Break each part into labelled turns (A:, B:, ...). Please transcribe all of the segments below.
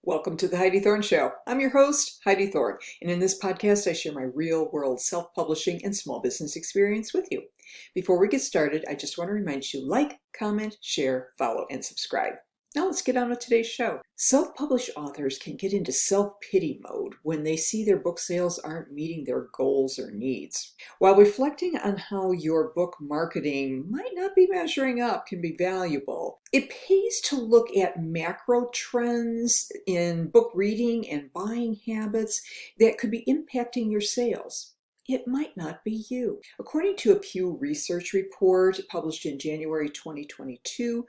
A: Welcome to the Heidi Thorne Show. I'm your host, Heidi Thorne, and in this podcast, I share my real-world self-publishing and small business experience with you. Before we get started, I just want to remind you, like, comment, share, follow, and subscribe. Now let's get on with today's show. Self-published authors can get into self-pity mode when they see their book sales aren't meeting their goals or needs. While reflecting on how your book marketing might not be measuring up can be valuable, it pays to look at macro trends in book reading and buying habits that could be impacting your sales. It might not be you. According to a Pew Research report published in January 2022,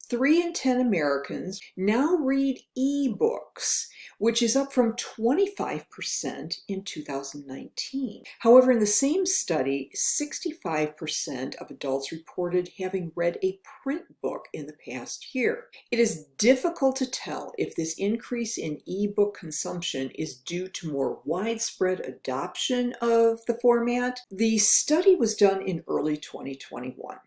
A: 3 in 10 Americans now read ebooks, which is up from 25% in 2019. However, in the same study, 65% of adults reported having read a print book in the past year. It is difficult to tell if this increase in ebook consumption is due to more widespread adoption of the format. The study was done in early 2021.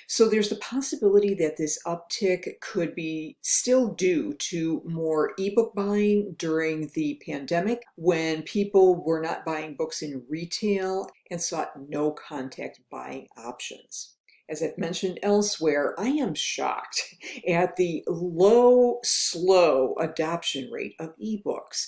A: So there's the possibility that this uptick could be still due to more ebook buying during the pandemic when people were not buying books in retail and sought no contact buying options. As I've mentioned elsewhere, I am shocked at the slow adoption rate of ebooks.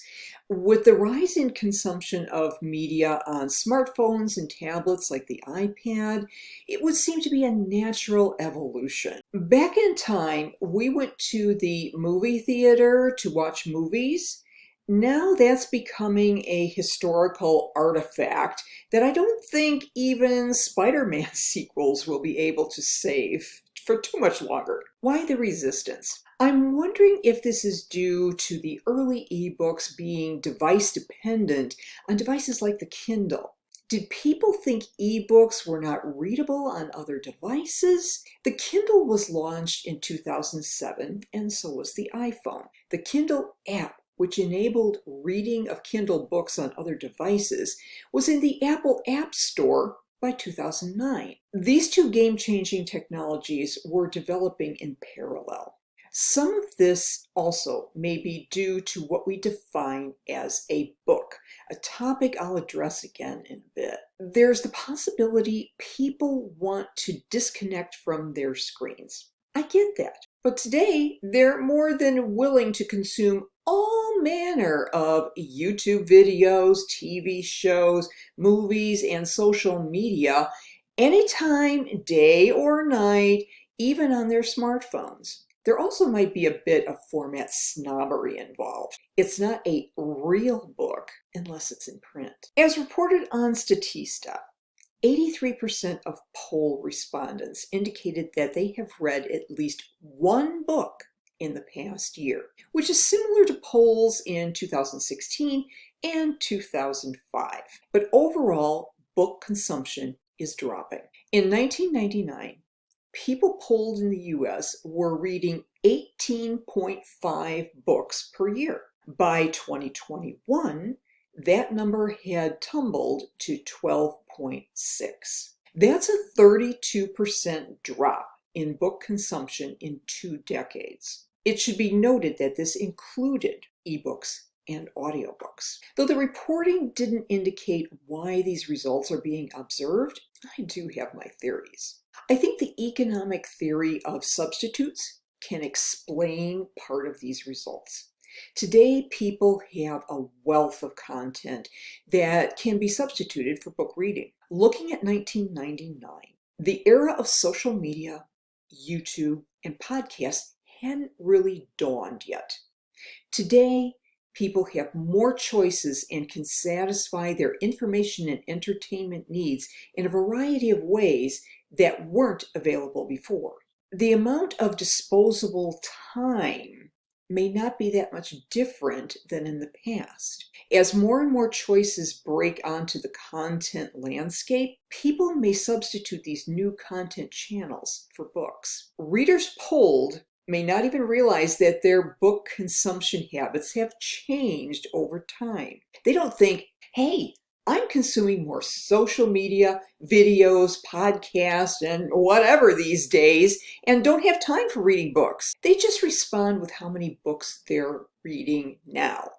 A: With the rise in consumption of media on smartphones and tablets like the iPad, it would seem to be a natural evolution. Back in time, we went to the movie theater to watch movies. Now that's becoming a historical artifact that I don't think even Spider-Man sequels will be able to save for too much longer. Why the resistance? I'm wondering if this is due to the early ebooks being device dependent on devices like the Kindle. Did people think ebooks were not readable on other devices? The Kindle was launched in 2007, and so was the iPhone. The Kindle app, which enabled reading of Kindle books on other devices, was in the Apple App Store by 2009. These two game-changing technologies were developing in parallel. Some of this also may be due to what we define as a book, a topic I'll address again in a bit. There's the possibility people want to disconnect from their screens. I get that. But today, they're more than willing to consume all manner of YouTube videos, TV shows, movies, and social media anytime, day or night, even on their smartphones. There also might be a bit of format snobbery involved. It's not a real book unless it's in print. As reported on Statista, 83% of poll respondents indicated that they have read at least one book in the past year, which is similar to polls in 2016 and 2005. But overall, book consumption is dropping. In 1999, people polled in the US were reading 18.5 books per year. By 2021, that number had tumbled to 12.6. That's a 32% drop in book consumption in 2 decades. It should be noted that this included ebooks and audiobooks. Though the reporting didn't indicate why these results are being observed, I do have my theories. I think the economic theory of substitutes can explain part of these results. Today, people have a wealth of content that can be substituted for book reading. Looking at 1999, the era of social media, YouTube, and podcasts hadn't really dawned yet. Today, people have more choices and can satisfy their information and entertainment needs in a variety of ways that weren't available before. The amount of disposable time may not be that much different than in the past. As more and more choices break onto the content landscape, people may substitute these new content channels for books. Readers polled may not even realize that their book consumption habits have changed over time. They don't think, hey, I'm consuming more social media, videos, podcasts, and whatever these days, and don't have time for reading books. They just respond with how many books they're reading now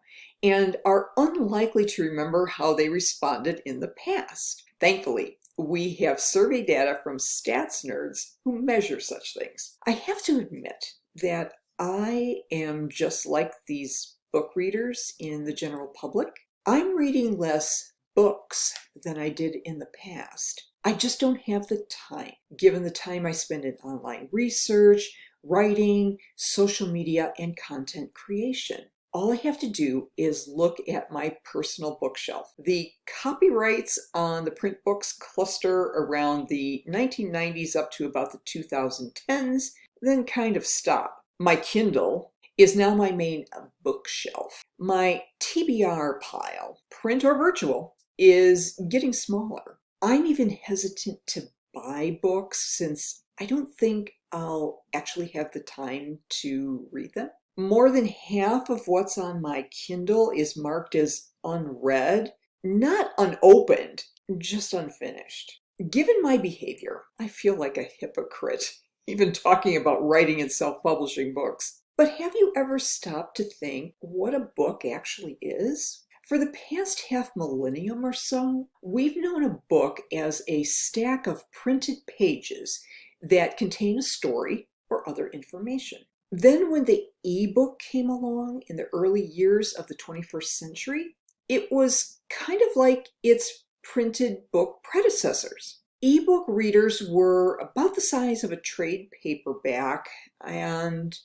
A: and are unlikely to remember how they responded in the past. Thankfully, we have survey data from stats nerds who measure such things. I have to admit that I am just like these book readers in the general public. I'm reading less books than I did in the past. I just don't have the time, given the time I spend in online research, writing, social media, and content creation. All I have to do is look at my personal bookshelf. The copyrights on the print books cluster around the 1990s up to about the 2010s, then kind of stop. My Kindle is now my main bookshelf. My TBR pile, print or virtual, is getting smaller. I'm even hesitant to buy books since I don't think I'll actually have the time to read them. More than half of what's on my Kindle is marked as unread, not unopened, just unfinished. Given my behavior, I feel like a hypocrite, even talking about writing and self-publishing books. But have you ever stopped to think what a book actually is? For the past half millennium or so, we've known a book as a stack of printed pages that contain a story or other information. Then when the ebook came along in the early years of the 21st century, it was kind of like its printed book predecessors. Ebook readers were about the size of a trade paperback, and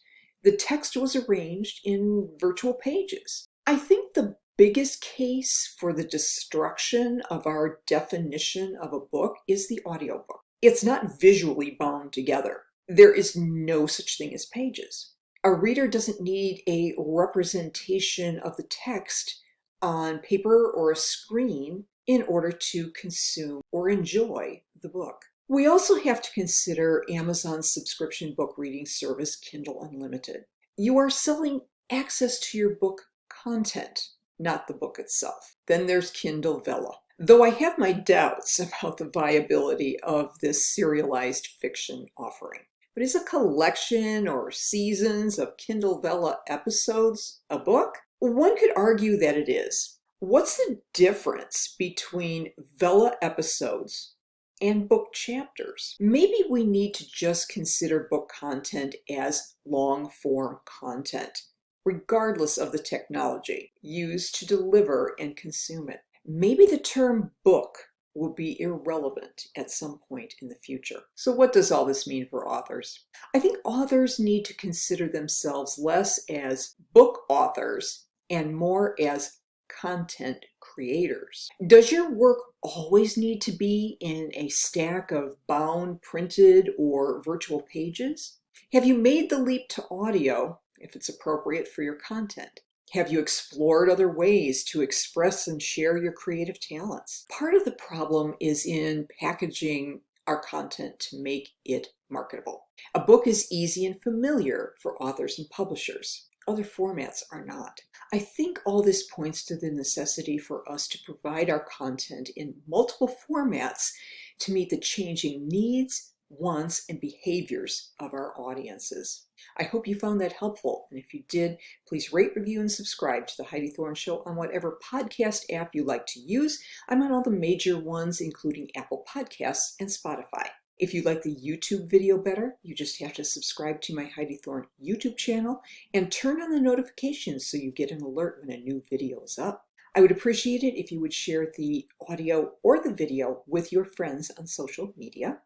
A: the text was arranged in virtual pages. I think the biggest case for the destruction of our definition of a book is the audiobook. It's not visually bound together. There is no such thing as pages. A reader doesn't need a representation of the text on paper or a screen in order to consume or enjoy the book. We also have to consider Amazon's subscription book reading service, Kindle Unlimited. You are selling access to your book content, not the book itself. Then there's Kindle Vella. Though I have my doubts about the viability of this serialized fiction offering. But is a collection or seasons of Kindle Vella episodes a book? One could argue that it is. What's the difference between Vella episodes and book chapters? Maybe we need to just consider book content as long-form content, regardless of the technology used to deliver and consume it. Maybe the term book will be irrelevant at some point in the future. So what does all this mean for authors? I think authors need to consider themselves less as book authors and more as content creators. Does your work always need to be in a stack of bound, printed, or virtual pages? Have you made the leap to audio if it's appropriate for your content? Have you explored other ways to express and share your creative talents? Part of the problem is in packaging our content to make it marketable. A book is easy and familiar for authors and publishers. Other formats are not. I think all this points to the necessity for us to provide our content in multiple formats to meet the changing needs, wants, and behaviors of our audiences. I hope you found that helpful, and if you did, please rate, review, and subscribe to The Heidi Thorne Show on whatever podcast app you like to use. I'm on all the major ones, including Apple Podcasts and Spotify. If you like the YouTube video better, you just have to subscribe to my Heidi Thorne YouTube channel and turn on the notifications so you get an alert when a new video is up. I would appreciate it if you would share the audio or the video with your friends on social media.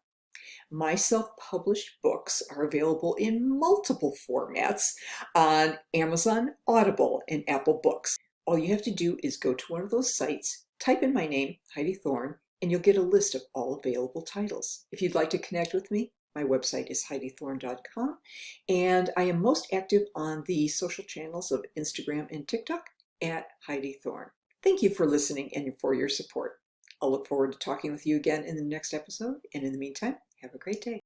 A: My self-published books are available in multiple formats on Amazon, Audible, and Apple Books. All you have to do is go to one of those sites, type in my name, Heidi Thorne, and you'll get a list of all available titles. If you'd like to connect with me, my website is HeidiThorne.com, and I am most active on the social channels of Instagram and TikTok at Heidi Thorne. Thank you for listening and for your support. I'll look forward to talking with you again in the next episode, and in the meantime, have a great day.